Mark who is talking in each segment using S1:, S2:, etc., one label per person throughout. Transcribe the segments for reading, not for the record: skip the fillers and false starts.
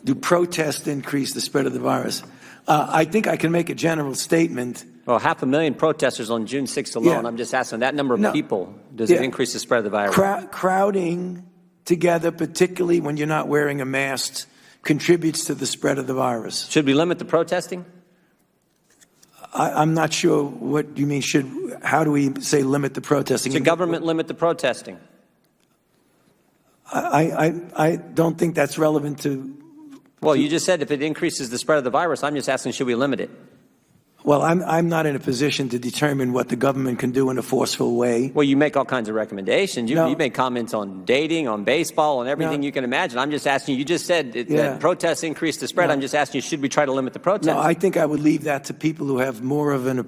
S1: do protests increase the spread of the virus? I think I can make a general statement.
S2: Well, 500,000 protesters on June 6th alone.
S1: Yeah.
S2: I'm just asking that number of people, does it increase the spread of the virus?
S1: Crowding together, particularly when you're not wearing a mask, contributes to the spread of the virus.
S2: Should we limit the protesting?
S1: I'm not sure what you mean. How do we say limit the protesting?
S2: Should government limit the protesting?
S1: I don't think that's relevant to.
S2: Well, you just said if it increases the spread of the virus. I'm just asking, should we limit it?
S1: Well, I'm not in a position to determine what the government can do in a forceful way.
S2: Well, you make all kinds of recommendations. You make comments on dating, on baseball, on everything you can imagine. I'm just asking you. You just said that protests increase the spread. I'm just asking you, should we try to limit the protests?
S1: No, I think I would leave that to people who have more of a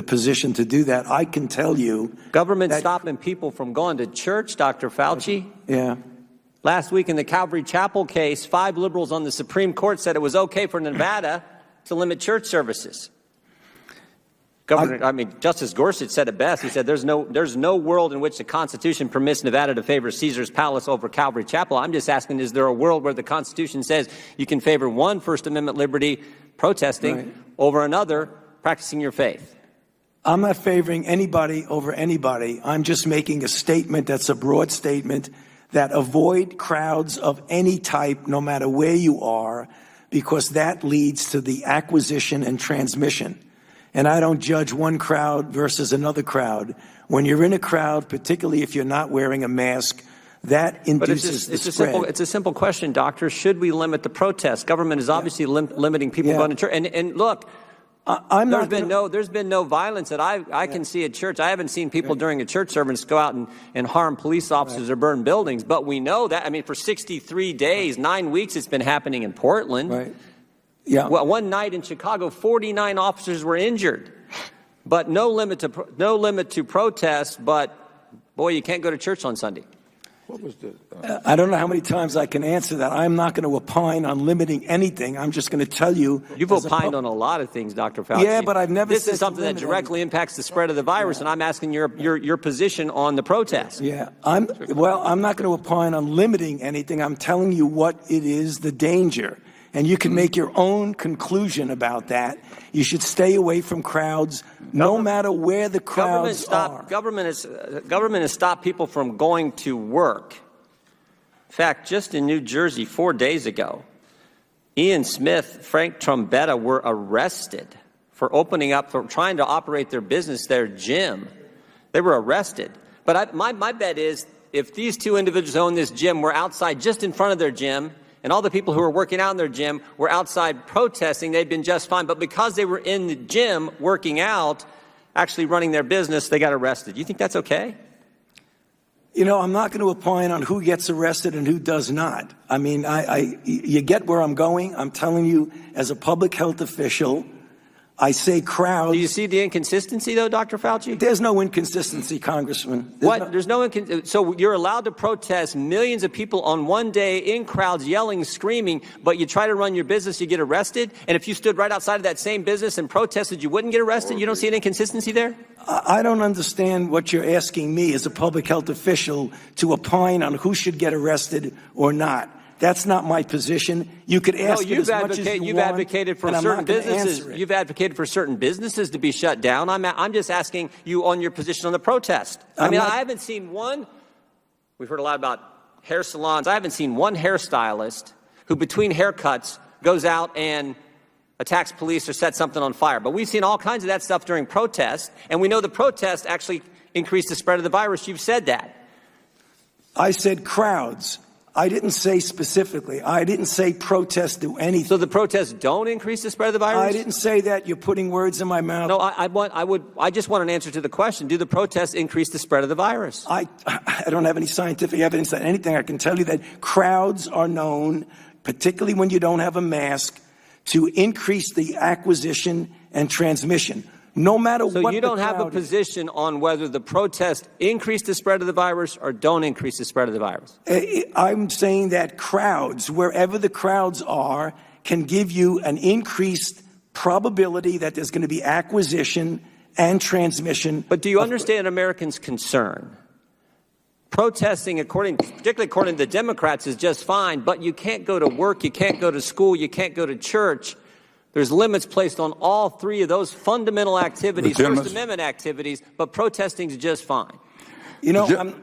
S1: position to do that. I can tell you.
S2: Government stopping people from going to church, Dr. Fauci?
S1: Yeah.
S2: Last week in the Calvary Chapel case, 5 liberals on the Supreme Court said it was okay for Nevada to limit church services. Justice Gorsuch said it best. He said there's no world in which the Constitution permits Nevada to favor Caesar's Palace over Calvary Chapel. I'm just asking, is there a world where the Constitution says you can favor one First Amendment liberty, protesting, over another, practicing your faith?
S1: I'm not favoring anybody over anybody. I'm just making a statement that's a broad statement that avoid crowds of any type, no matter where you are, because that leads to the acquisition and transmission. And I don't judge one crowd versus another crowd. When you're in a crowd, particularly if you're not wearing a mask, that induces the spread.
S2: It's a simple question, Doctor. Should we limit the protests? Government is obviously limiting people going to church. And look, there's been no violence that I can see at church. I haven't seen people during a church service go out and harm police officers or burn buildings. But we know that, for 63 days, 9 weeks, it's been happening in Portland.
S1: Right. Yeah.
S2: Well, one night in Chicago, 49 officers were injured, but no limit to protest. But boy, you can't go to church on Sunday.
S3: What was the?
S1: I don't know how many times I can answer that. I'm not going to opine on limiting anything. I'm just going to tell you.
S2: You've opined on a lot of things, Dr. Fauci.
S1: Yeah, but I've never.
S2: This is something that directly impacts the spread of the virus, and I'm asking your position on the protest.
S1: Yeah, I'm not going to opine on limiting anything. I'm telling you what it is, the danger. And you can make your own conclusion about that. You should stay away from crowds, no matter where the crowds are.
S2: Government has stopped people from going to work. In fact, just in New Jersey 4 days ago, Ian Smith, Frank Trombetta were arrested for trying to operate their business, their gym. They were arrested. But my bet is if these two individuals who own this gym were outside just in front of their gym, and all the people who were working out in their gym were outside protesting, they'd been just fine. But because they were in the gym working out, actually running their business, they got arrested. You think that's okay?
S1: I'm not going to opine on who gets arrested and who does not. You get where I'm going. I'm telling you, as a public health official, I say crowds.
S2: Do you see the inconsistency, though, Dr. Fauci?
S1: There's no inconsistency, Congressman.
S2: So you're allowed to protest millions of people on one day in crowds yelling, screaming, but you try to run your business, you get arrested? And if you stood right outside of that same business and protested, you wouldn't get arrested? You don't see an inconsistency there?
S1: I don't understand what you're asking me as a public health official to opine on who should get arrested or not. That's not my position. You could ask it as much as you want.
S2: You've advocated for certain businesses. You've advocated for certain businesses to be shut down. I'm just asking you on your position on the protest. I haven't seen one. We've heard a lot about hair salons. I haven't seen one hairstylist who, between haircuts, goes out and attacks police or sets something on fire. But we've seen all kinds of that stuff during protests, and we know the protests actually increase the spread of the virus. You've said that.
S1: I said crowds. I didn't say specifically. I didn't say protests do anything.
S2: So the protests don't increase the spread of the virus?
S1: I didn't say that. You're putting words in my mouth.
S2: No, I just want an answer to the question. Do the protests increase the spread of the virus?
S1: I don't have any scientific evidence that anything. I can tell you that crowds are known, particularly when you don't have a mask, to increase the acquisition and transmission. No matter what. So
S2: you don't have a position on whether the protests increase the spread of the virus or don't increase the spread of the virus?
S1: I'm saying that crowds, wherever the crowds are, can give you an increased probability that there's going to be acquisition and transmission.
S2: But do you understand Americans' concern Protesting, particularly according to the Democrats, is just fine, but you can't go to work, you can't go to school, you can't go to church. There's limits placed on all three of those fundamental activities, First Amendment activities, but protesting is just fine.
S3: Jim,